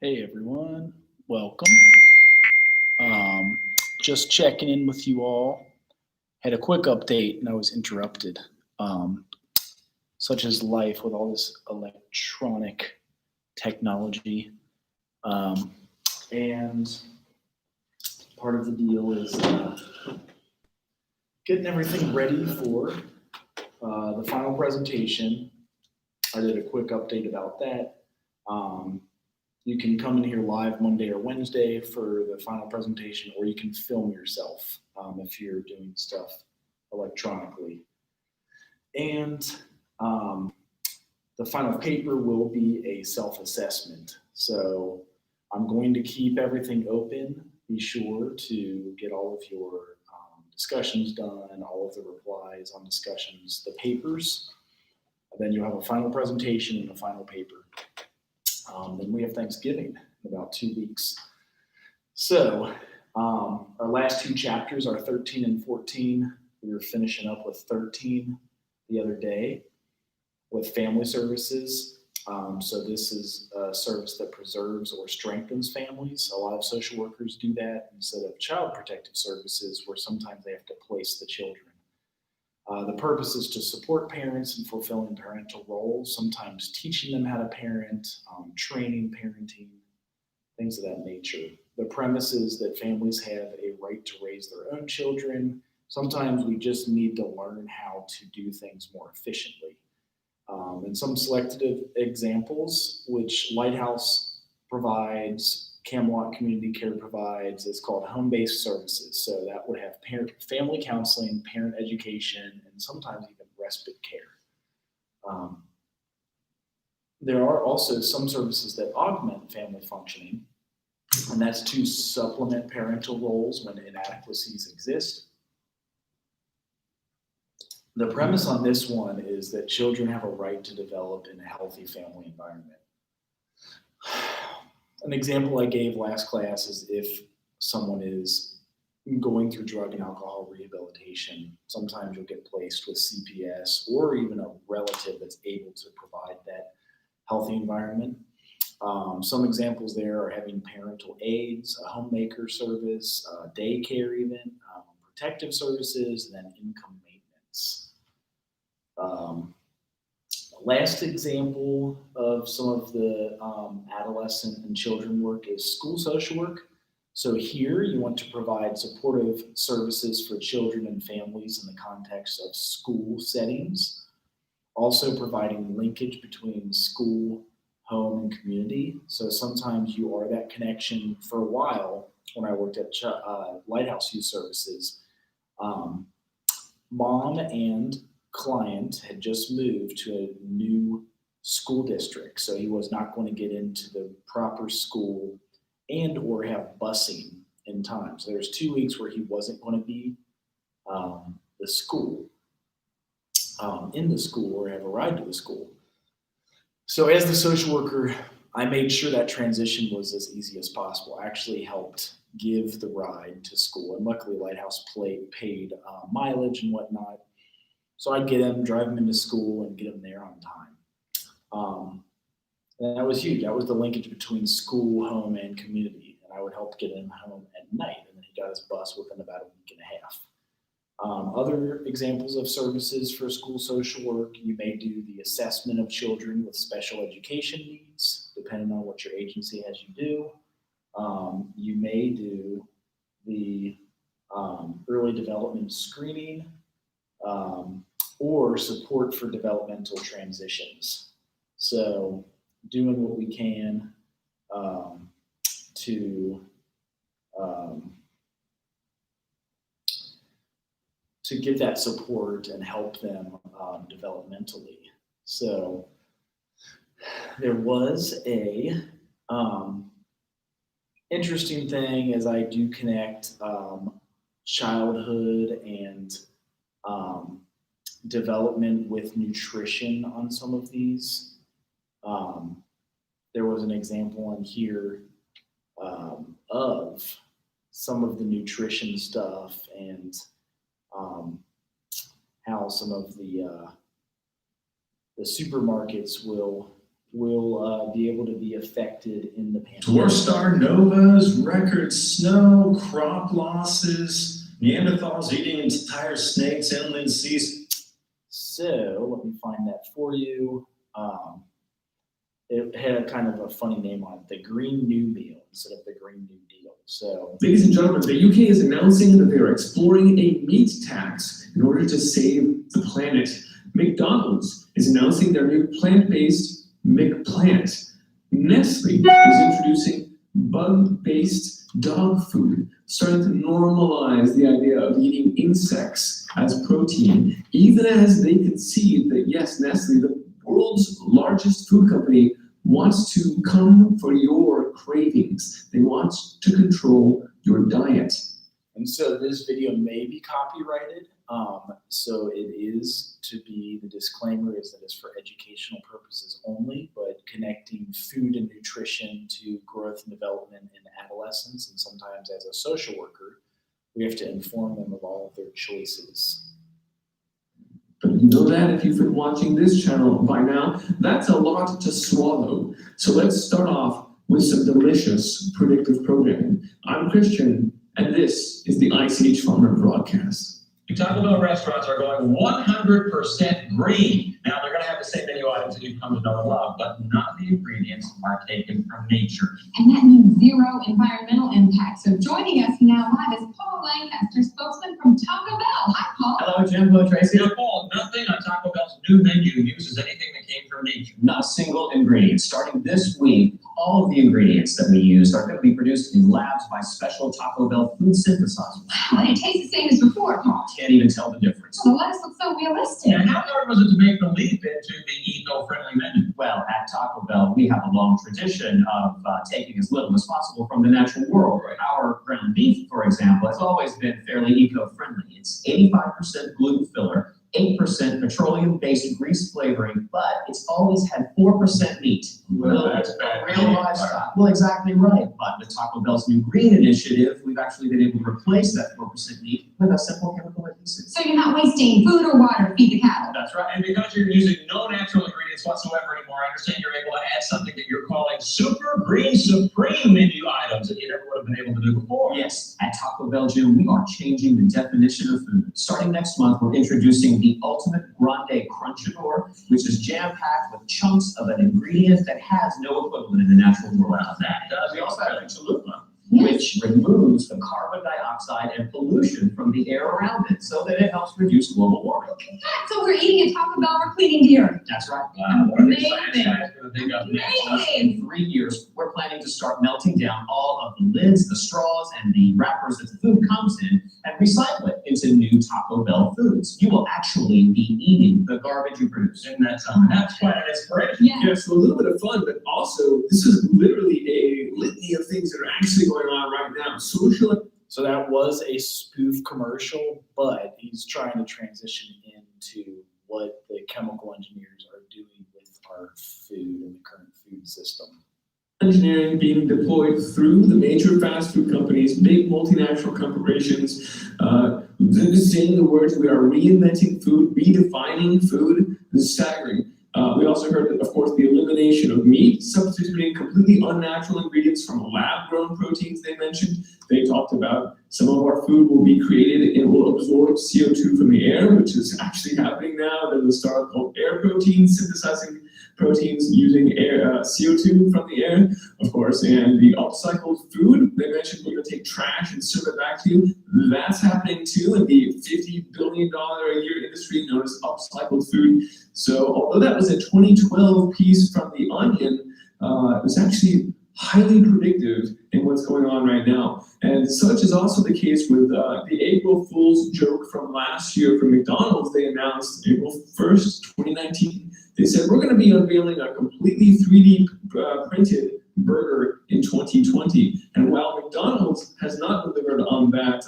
Hey everyone, welcome. Um, just checking in with you all. Had a quick update and I was interrupted. Um, Such as life with all this electronic technology. Um, and part of the deal is getting everything ready for the final presentation. I did a quick update about that. Um, You can come in here live Monday or Wednesday for the final presentation, or you can film yourself if you're doing stuff electronically. And um, the final paper will be a self-assessment. So I'm going to keep everything open. Be sure to get all of your discussions done, all of the replies on discussions, the papers. Then you have a final presentation and a final paper. Then we have Thanksgiving in about 2 weeks. So our last two chapters are 13 and 14. We were finishing up with 13 the other day with family services. So this is a service that preserves or strengthens families. A lot of social workers do that instead of child protective services, where sometimes they have to place the children. The purpose is to support parents in fulfilling parental roles, sometimes teaching them how to parent, training parenting, things of that nature. The premise is that families have a right to raise their own children. Sometimes we just need to learn how to do things more efficiently. And some selected examples, which Lighthouse provides, Camelot Community Care provides, is called home-based services. So that would have family counseling, parent education, and sometimes even respite care. Um, there are also some services that augment family functioning, and that's to supplement parental roles when inadequacies exist. The premise on this one is that children have a right to develop in a healthy family environment. An example I gave last class is if someone is going through drug and alcohol rehabilitation, sometimes you'll get placed with CPS or even a relative that's able to provide that healthy environment. Some examples there are having parental aides, a homemaker service, daycare even, protective services, and then income maintenance. Last example of some of the adolescent and children work is school social work. So here you want to provide supportive services for children and families in the context of school settings, also providing linkage between school, home, and community. So sometimes you are that connection. For a while, when I worked at Lighthouse Youth Services, mom and client had just moved to a new school district, so he was not going to get into the proper school and or have busing in time. So there's 2 weeks where he wasn't going to be the school in the school or have a ride to the school. So as the social worker, I made sure that transition was as easy as possible. I actually helped give the ride to school, and luckily Lighthouse paid mileage and whatnot. So I'd get him, drive him into school, and get him there on time. And that was huge. That was the linkage between school, home, and community. And I would help get him home at night, and then he got his bus within about a week and a half. Other examples of services for school social work, you may do the assessment of children with special education needs, depending on what your agency has you do. You may do the early development screening, or support for developmental transitions. So doing what we can to give that support and help them developmentally. So there was a interesting thing as I do connect childhood and development with nutrition on some of these. There was an example on here of some of the nutrition stuff and how some of the supermarkets will will be able to be affected in the pandemic. Dwarf star novas, record snow, crop losses, Neanderthals eating entire snakes, inland seas. So let me find that for you. It had kind of a funny name on it, the Green New Deal instead of the Green New Deal. So, ladies and gentlemen, the UK is announcing that they are exploring a meat tax in order to save the planet. McDonald's is announcing their new plant-based McPlant. Nestle is introducing bug-based dog food, starting to normalize the idea of eating insects as protein, even as they concede that, yes, Nestle, the world's largest food company, wants to come for your cravings. They want to control your diet. and so this video may be copyrighted. So it is to be, the disclaimer is that it's for educational purposes only, but connecting food and nutrition to growth and development in adolescents, and sometimes as a social worker, we have to inform them of all of their choices. But you know that if you've been watching this channel by now, that's a lot to swallow. So let's start off with some delicious predictive programming. I'm Christian, and this is the ICH Farmer Broadcast. Taco Bell restaurants are going 100% green. Now, they're going to have the same menu items that you've come to know and love, but none of the ingredients are taken from nature. And that means zero environmental impact. So joining us now live is Paul Lancaster, spokesman from Taco Bell. Hi, Paul. Hello, Jim. Hello, Tracy. You know, Paul, nothing on Taco Bell's new menu uses anything that came from nature. Not a single ingredient. Starting this week, all of the ingredients that we use are going to be produced in labs by special Taco Bell food synthesizers. Wow, and it tastes the same as before, Paul. Can't even tell the difference. Well, the lettuce looks so realistic. And how hard was it to make the leap into the eco-friendly menu? Well, at Taco Bell, we have a long tradition of taking as little as possible from the natural world. Our ground beef, for example, has always been fairly eco-friendly. It's 85% gluten filler, 8% petroleum-based grease flavoring, but it's always had 4% meat. Well, that's bad. Real livestock. Well, exactly right. But with Taco Bell's new green initiative, we've actually been able to replace that 4% meat with a simple chemical adhesive. So you're not wasting food or water to feed the cattle. That's right. And because you're using no natural ingredients whatsoever anymore, I understand you're able to add something that you're calling Super Green Supreme menu items that you never would have been able to do before. Yes, at Taco Bell, Jim, we are changing the definition of food. Starting next month, we're introducing the Ultimate Grande Crunchador, which is jam-packed with chunks of an ingredient that has no equivalent in the natural world. We also have Chalupa, which removes the carbon dioxide and pollution from the air around it so that it helps reduce global warming. So we're eating at Taco Bell, we're cleaning deer. That's right. Wow, what are these science Amazing. guys going to think up next? Amazing. In 3 years, we're planning to start melting down all of the lids, the straws, and the wrappers that the food comes in and recycle it into new Taco Bell foods. You will actually be eating the garbage you produce. And that's quite an inspiration. Yeah. Yeah, so a little bit of fun, but also this is literally a litany of things that are actually going on right now. Social. So that was a spoof commercial, but he's trying to transition into what the chemical engineers are doing with our food and the current food system. Engineering being deployed through the major fast food companies, big multinational corporations, saying the words, we are reinventing food, redefining food. This is staggering. We also heard, of course, the elimination of meat, substituting completely unnatural ingredients from lab-grown proteins they mentioned. They talked about some of our food will be created and will absorb CO2 from the air, which is actually happening now. There's a startup called Air Proteins, synthesizing proteins using air, CO2 from the air, of course, and the upcycled food. They mentioned we're going to take trash and serve it back to you. That's happening too in the $50 billion a year industry known as upcycled food. So although that was a 2012 piece from The Onion, it was actually highly predictive in what's going on right now. And such is also the case with the April Fool's joke from last year from McDonald's. They announced April 1st, 2019. They said, we're going to be unveiling a completely 3D printed burger in 2020. And while McDonald's has not delivered on that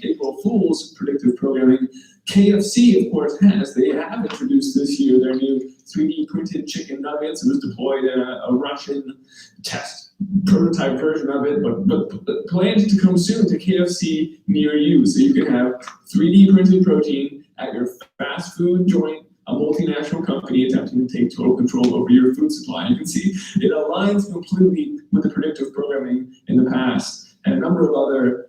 April Fool's predictive programming, KFC, of course, has. They have introduced this year their new 3D printed chicken nuggets. It was deployed in a Russian test prototype version of it, but planned to come soon to KFC near you. So you can have 3D printed protein at your fast food joint, a multinational company attempting to take total control over your food supply. You can see it aligns completely with the predictive programming in the past, and a number of other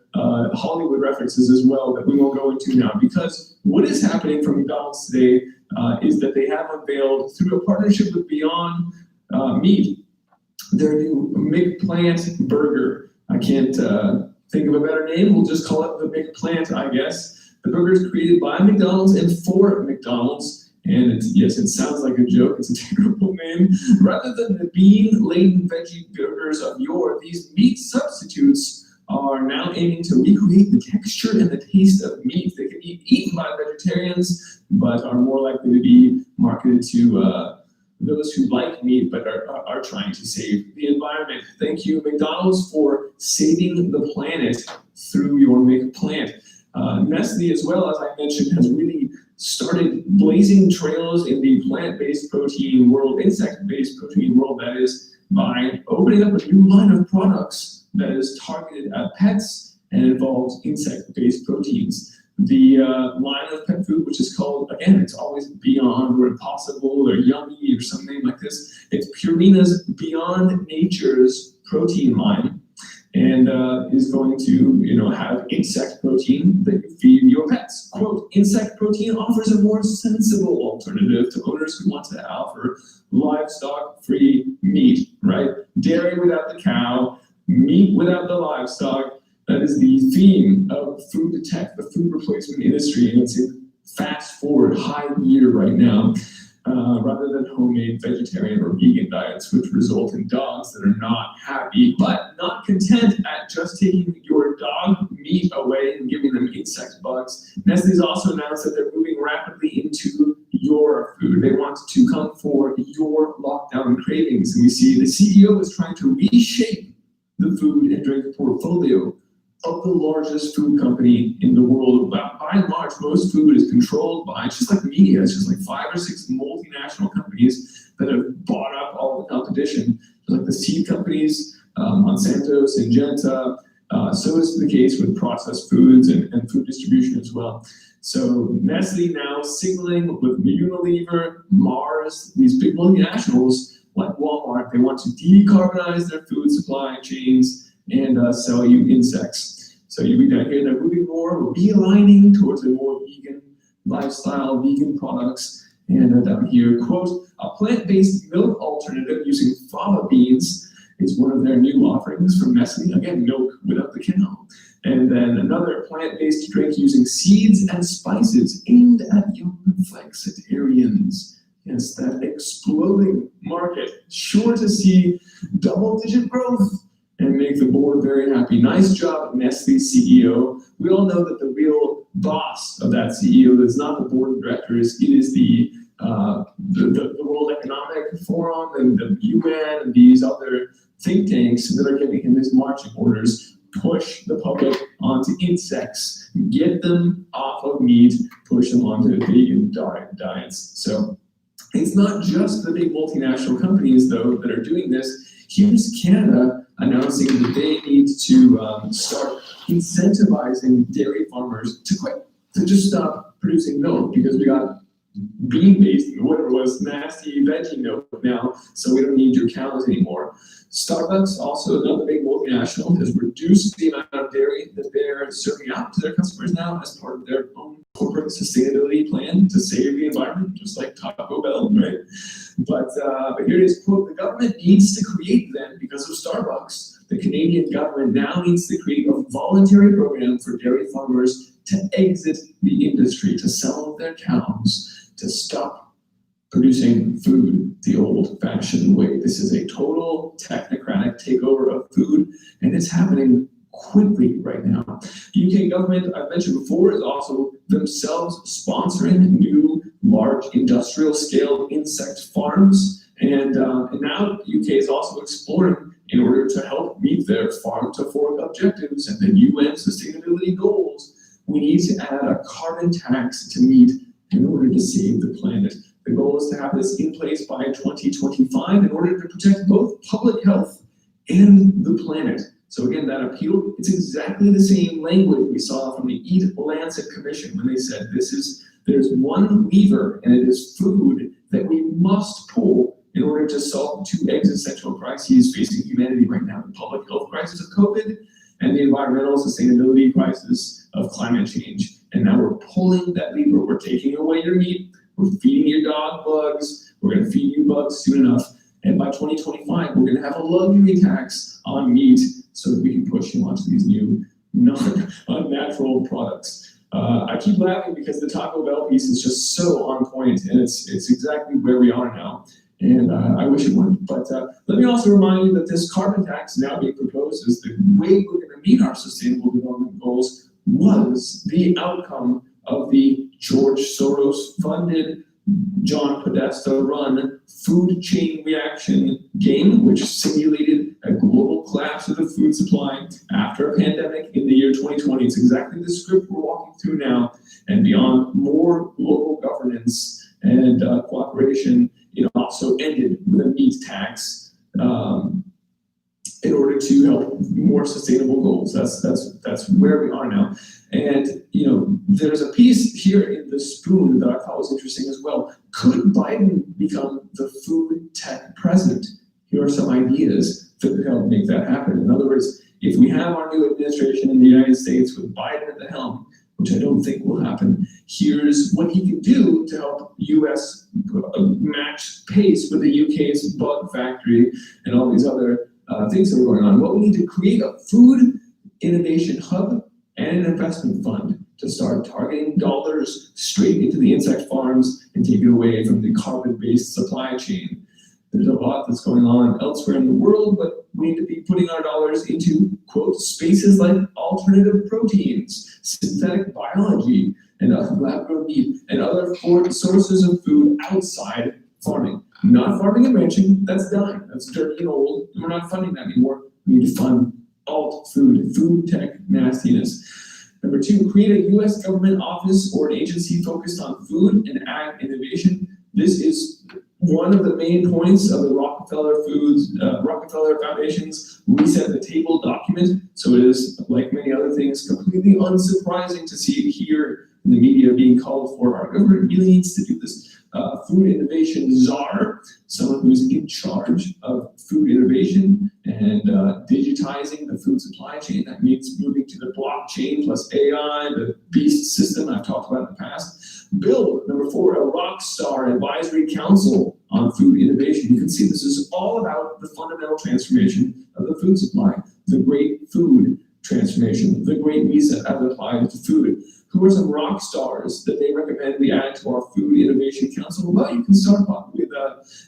Hollywood references as well that we won't go into now, because what is happening from McDonald's today is that they have unveiled, through a partnership with Beyond Meat, their new McPlant burger. I can't think of a better name. We'll just call it the McPlant, I guess. The burger is created by McDonald's and for McDonald's. And yes, it sounds like a joke. It's a terrible name. Rather than the bean-laden veggie burgers of yore, these meat substitutes are now aiming to recreate the texture and the taste of meat. They can be eaten by vegetarians, but are more likely to be marketed to those who like meat but are trying to save the environment. Thank you, McDonald's, for saving the planet through your McPlant. Nestle, as well, as I mentioned, has really started blazing trails in the plant-based protein world, insect-based protein world, that is, by opening up a new line of products that is targeted at pets and involves insect-based proteins. The line of pet food, which is called, again, it's always Beyond or Impossible or Yummy or something like this. It's Purina's Beyond Nature's protein line, and is going to, have insect protein that you feed your pets. Quote, insect protein offers a more sensible alternative to owners who want to offer livestock-free meat, right? Dairy without the cow, meat without the livestock. That is the theme of food tech, the food replacement industry, and it's in fast forward high gear right now, rather than homemade vegetarian or vegan diets, which result in dogs that are not happy, but not content at just taking your dog meat away and giving them insect bugs. Nestle's also announced that they're moving rapidly into your food. They want to come for your lockdown cravings, and we see the CEO is trying to reshape the food and drink portfolio of the largest food company in the world. By and large, most food is controlled by, it's just like media, it's just like 5 or 6 multinational companies that have bought up all the competition, like the seed companies, Monsanto, Syngenta. So is the case with processed foods and food distribution as well. So Nestle now signaling with Unilever, Mars, these big multinationals like Walmart, they want to decarbonize their food supply chains and sell you insects. So you read down here, they're moving more, realigning towards a more vegan lifestyle, vegan products. And down here, quote, a plant-based milk alternative using fava beans is one of their new offerings from Nestle. Again, milk without the cow. And then another plant-based drink using seeds and spices aimed at young flexitarians. Yes, that exploding market, sure to see double-digit growth and make the board very happy. Nice job, Nestle CEO. We all know that the real boss of that CEO is not the board of directors. It is the World Economic Forum and the UN and these other think tanks that are giving him his marching orders. Push the public onto insects, get them off of meat, push them onto vegan diets. So it's not just the big multinational companies, though, that are doing this. Here's Canada announcing that they need to start incentivizing dairy farmers to quit, to just stop producing milk, because we got bean-based, whatever it was, nasty veggie milk now, so we don't need your cows anymore. Starbucks, also another big multinational, has reduced the amount of dairy that they're serving out to their customers now as part of their own corporate sustainability plan to save the environment, just like Taco Bell, right? But here it is, quote, the government needs to create then, because of Starbucks, the Canadian government now needs to create a voluntary program for dairy farmers to exit the industry, to sell their cows, to stop producing food the old-fashioned way. This is a total technocratic takeover of food, and it's happening quickly right now. The UK government, I've mentioned before, is also themselves sponsoring new large industrial-scale insect farms, and now the UK is also exploring, in order to help meet their farm-to-fork objectives and the UN sustainability goals, we need to add a carbon tax to meat in order to save the planet. The goal is to have this in place by 2025 in order to protect both public health and the planet. So again, that appeal, it's exactly the same language we saw from the Eat Lancet Commission when they said this is There's one lever, and it is food, that we must pull in order to solve two existential crises facing humanity right now: the public health crisis of COVID and the environmental sustainability crisis of climate change. And now we're pulling that lever. We're taking away your meat. We're feeding your dog bugs. We're going to feed you bugs soon enough. And by 2025, we're going to have a luxury tax on meat so that we can push you onto these new non-unnatural products. I keep laughing because the Taco Bell piece is just so on point, and it's exactly where we are now. And I wish it wouldn't. But let me also remind you that this carbon tax now being proposed as the way we're going to meet our sustainable development goals was the outcome of the George Soros-funded, John Podesta-run food chain reaction game, which simulated a global collapse of the food supply after a pandemic in the year 2020. It's exactly the script we're walking through now. And beyond more global governance and cooperation, it also ended with a meat tax in order to help more sustainable goals. That's where we are now. And there's a piece here in the Spoon that I thought was interesting as well. Could Biden become the food tech president? Here are some ideas that could help make that happen. In other words, if we have our new administration in the United States with Biden at the helm, which I don't think will happen, here's what he can do to help U.S. match pace with the UK's bug factory and all these other things that are going on. Well, we need to create a food innovation hub and an investment fund to start targeting dollars straight into the insect farms and take it away from the carbon-based supply chain. There's a lot that's going on elsewhere in the world, but we need to be putting our dollars into, quote, spaces like alternative proteins, synthetic biology, and lab-grown meat, and other sources of food outside farming. Not farming and ranching, that's done. That's dirty and old. We're not funding that anymore. We need to fund alt food, food tech nastiness. Number two, create a U.S. government office or an agency focused on food and ag innovation. This is one of the main points of the Rockefeller Foundation's Reset the Table document. So it is, like many other things, completely unsurprising to see it here in the media being called for. Our government really needs to do this. Food innovation czar, someone who's in charge of food innovation and digitizing the food supply chain. That means moving to the blockchain plus AI, the beast system I've talked about in the past. Build, number four, a rock star advisory council on food innovation. You can see this is all about the fundamental transformation of the food supply, the great food transformation, the great reset as applied to food. Who are some rock stars that they recommend we add to our Food Innovation Council? Well, you can start off with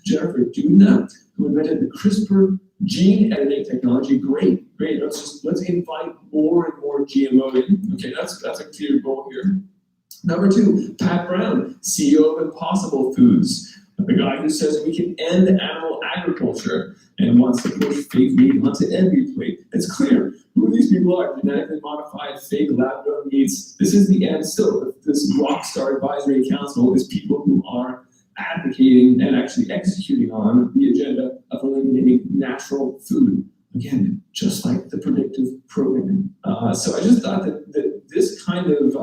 Jennifer Doudna, who invented the CRISPR gene editing technology. Great. Let's invite more and more GMO in. Okay, that's a clear goal here. Number two, Pat Brown, CEO of Impossible Foods, the guy who says we can end animal agriculture and wants to push fake meat onto every plate. It's clear who these people are: genetically modified, fake lab-grown meats. This is the end still. This Rockstar Advisory Council is people who are advocating and actually executing on the agenda of eliminating natural food. Again, just like the predictive programming. So I just thought that this kind of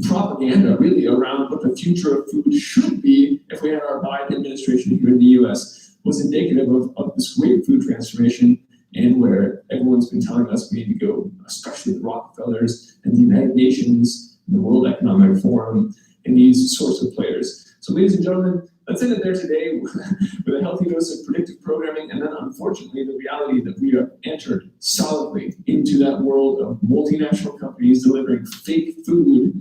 propaganda really around what the future of food should be if we had our Biden administration here in the US was indicative of this great food transformation, and where everyone's been telling us we need to go, especially the Rockefellers and the United Nations, and the World Economic Forum, and these sorts of players. So ladies and gentlemen, let's end it there today with a healthy dose of predictive programming, and then unfortunately the reality that we have entered solidly into that world of multinational companies delivering fake food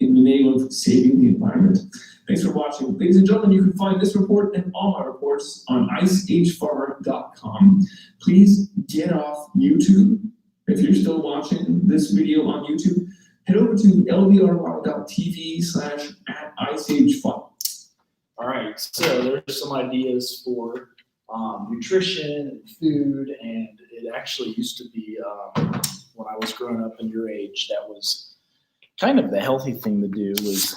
in the name of saving the environment. Thanks for watching. Ladies and gentlemen, you can find this report and all my reports on iceagefarmer.com. Please get off YouTube. If you're still watching this video on YouTube, head over to ldrr.tv/@iceagefarmer. All right, so there's some ideas for nutrition and food, and it actually used to be when I was growing up in your age, that was kind of the healthy thing to do, was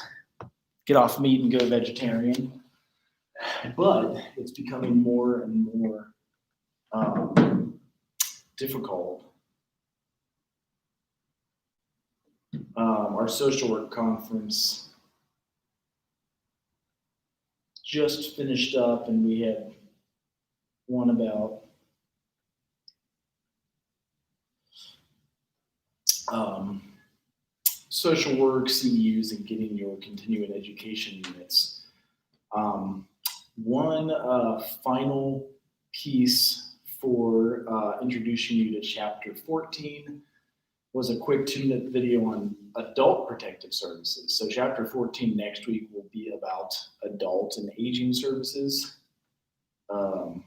get off meat and go vegetarian. But it's becoming more and more difficult. Our social work conference just finished up, and we had one about social work, CEUs, and getting your continuing education units. One final piece for introducing you to Chapter 14 was a quick 2-minute video on adult protective services. So Chapter 14 next week will be about adult and aging services. And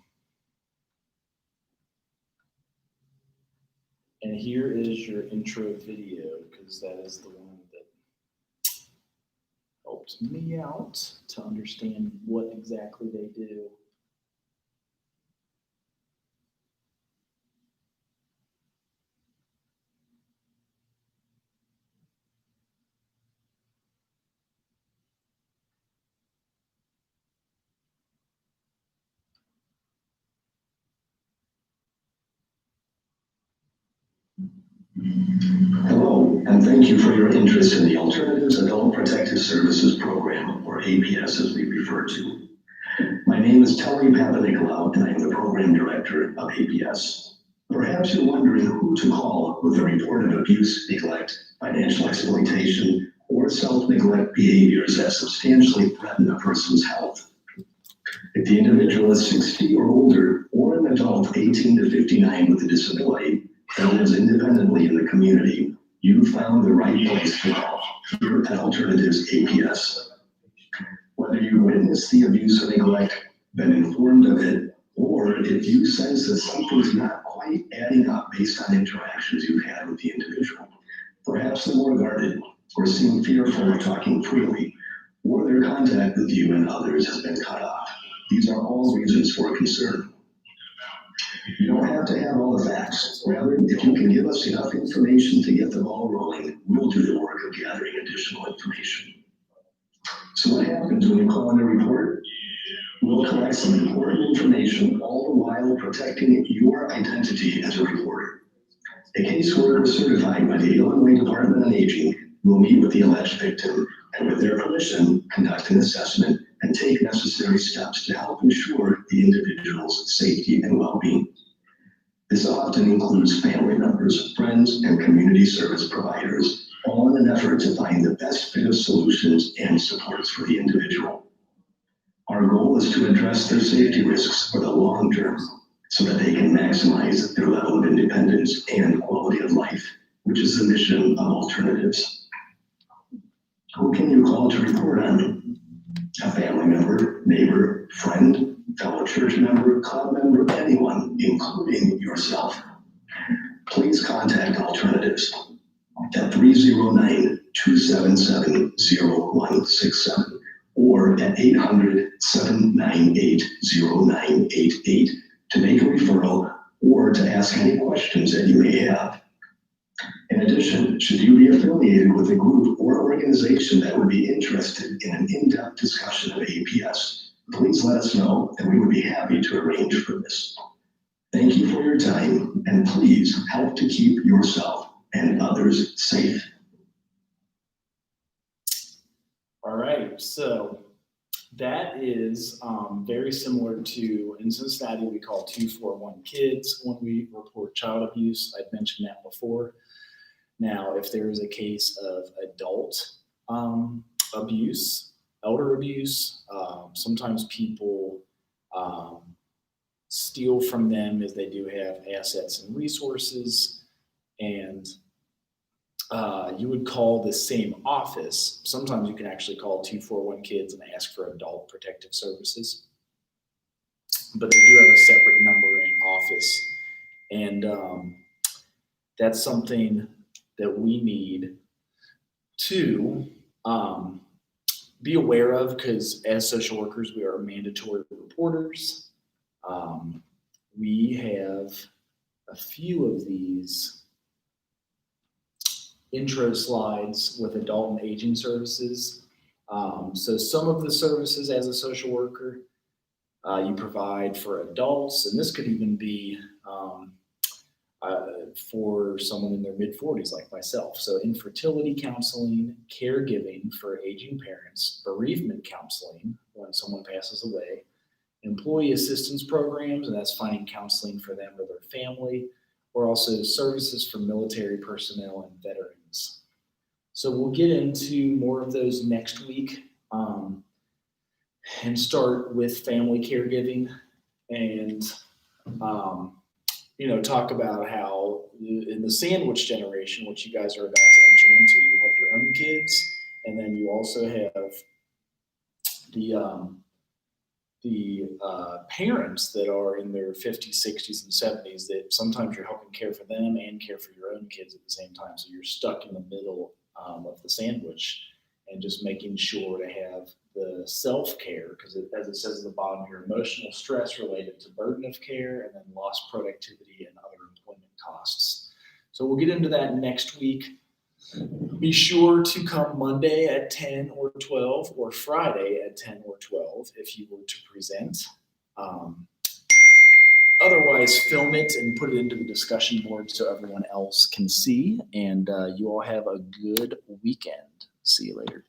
here is your intro video, because that is the one that helped me out to understand what exactly they do. Hello, and thank you for your interest in the Alternatives Adult Protective Services Program, or APS as we refer to. My name is Telly Papanikolaou, and I am the Program Director of APS. Perhaps you're wondering who to call with a report of abuse, neglect, financial exploitation, or self-neglect behaviors that substantially threaten a person's health. If the individual is 60 or older, or an adult 18 to 59 with a disability, that lives independently in the community, you found the right place to call here at Alternatives APS. Whether you witnessed the abuse or neglect, been informed of it, or if you sense that something's not quite adding up based on interactions you've had with the individual, perhaps they're more guarded or seem fearful of talking freely, or their contact with you and others has been cut off. These are all reasons for concern. You don't have to have all the facts. Rather, if you can give us enough information to get the ball rolling, we'll do the work of gathering additional information. So what happens when you call in a report? We'll collect some important information, all the while protecting your identity as a reporter. A caseworker certified by the Illinois Department on Aging will meet with the alleged victim and, with their permission, conduct an assessment and take necessary steps to help ensure the individual's safety and well-being. This often includes family members, friends, and community service providers, all in an effort to find the best fit of solutions and supports for the individual. Our goal is to address their safety risks for the long term so that they can maximize their level of independence and quality of life, which is the mission of Alternatives. Who can you call to report on? A family member, neighbor, friend, fellow church member, club member, anyone, including yourself. Please contact Alternatives at 309-277-0167 or at 800-798-0988 to make a referral or to ask any questions that you may have. In addition, should you be affiliated with a group or organization that would be interested in an in-depth discussion of APS, please let us know and we would be happy to arrange for this. Thank you for your time, and please help to keep yourself and others safe. All right, so that is very similar to, in Cincinnati, we call 241 kids when we report child abuse. I'd mentioned that before. Now, if there is a case of adult abuse, elder abuse, sometimes people steal from them as they do have assets and resources, and you would call the same office. Sometimes you can actually call 241 kids and ask for adult protective services, but they do have a separate number in office, and that's something that we need to be aware of, because as social workers, we are mandatory reporters. We have a few of these intro slides with adult and aging services. So some of the services as a social worker you provide for adults, and this could even be for someone in their mid-40s like myself. So infertility counseling, caregiving for aging parents, bereavement counseling when someone passes away, employee assistance programs, and that's finding counseling for them or their family, or also services for military personnel and veterans. So we'll get into more of those next week, and start with family caregiving and talk about how in the sandwich generation, which you guys are about to enter into, you have your own kids, and then you also have the parents that are in their 50s, 60s, and 70s that sometimes you're helping care for them and care for your own kids at the same time. So you're stuck in the middle of the sandwich, and just making sure to have the self-care, because as it says at the bottom here, emotional stress related to burden of care and then lost productivity and other employment costs. So we'll get into that next week. Be sure to come Monday at 10 or 12 or Friday at 10 or 12 if you were to present. Otherwise, film it and put it into the discussion board so everyone else can see. And you all have a good weekend. See you later.